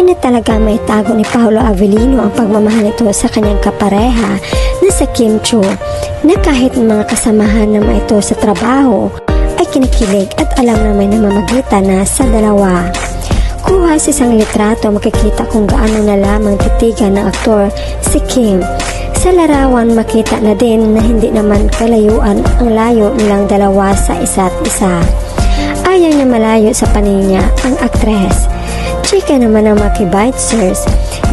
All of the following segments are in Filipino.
na talaga may tago ni Paolo Avellino ang pagmamahal nito sa kanyang kapareha na si Kim Chiu, na kahit mga kasamahan naman ito sa trabaho ay kinikilig at alam na may namamagitan na sa dalawa. Kuha sa isang litrato, makikita kung gaano na lamang titigan ng aktor si Kim. Sa larawan, makita na din na hindi naman kalayuan ang layo nilang dalawa sa isa't isa. Ayaw niya malayo sa paningin niya ang aktres. Chika naman ang makibitesers.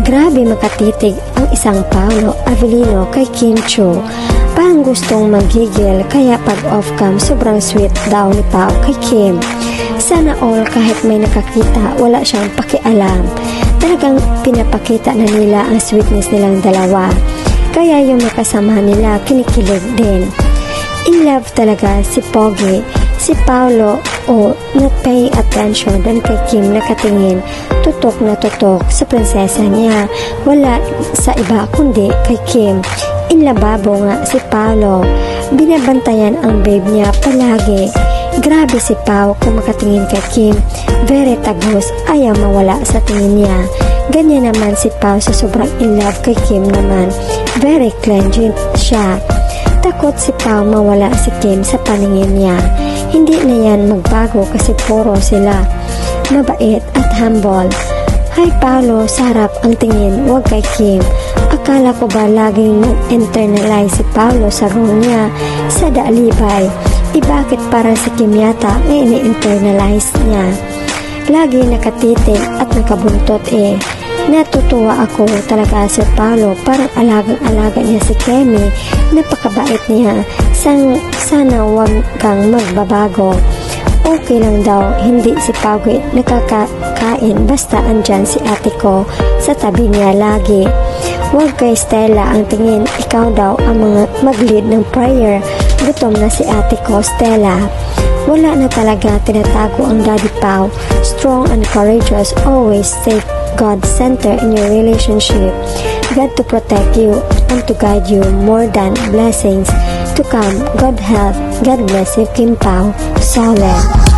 Grabe makatitig ang isang Paolo Avellino kay Kim Chiu. Parang gustong magigil, kaya pag off-cam sobrang sweet daw ni Pao kay Kim. Sana all kahit may nakakita, wala siyang pakialam. Talagang pinapakita na nila ang sweetness nilang dalawa. Kaya yung makasama nila kinikilig din. In love talaga si Pogi. Si Paolo not paying attention doon kay Kim, nakatingin tutok na tutok sa prinsesa niya. Wala sa iba kundi kay Kim. In lababo nga si Paolo. Binabantayan ang babe niya palagi. Grabe si Pao kung makatingin kay Kim. Very tagos, ayaw mawala sa tingin niya. Ganyan naman si Pao sa sobrang in love kay Kim naman. Very clingy siya. Takot si Pao mawala si Kim sa paningin niya. Hindi na yan magbago kasi puro sila mabait at humble. Hi Paolo, sa harap ang tingin, wag kay Kim. Akala ko ba laging nag-internalize si Paolo sa role niya sa Daalibay? Bakit parang si Kim yata ay ini-internalize niya? Lagi nakatitig at nakabuntot eh. Natutuwa ako talaga si Paolo, parang alagang-alaga niya si Kemi. Napakabait niya. Sana wag kang magbabago. Okay lang daw, hindi si Paugi nakakakain basta andyan si ate ko sa tabi niya lagi. Huwag kay Stella ang tingin, ikaw daw ang mga mag-lead ng prayer. Gutom na si ate ko, Stella. Wala na talaga tinatago ang Daddy Pao. Strong and courageous, always take God center in your relationship. God to protect you and to guide you more than blessings to come. God help. God bless you, Kim Pao. Solid.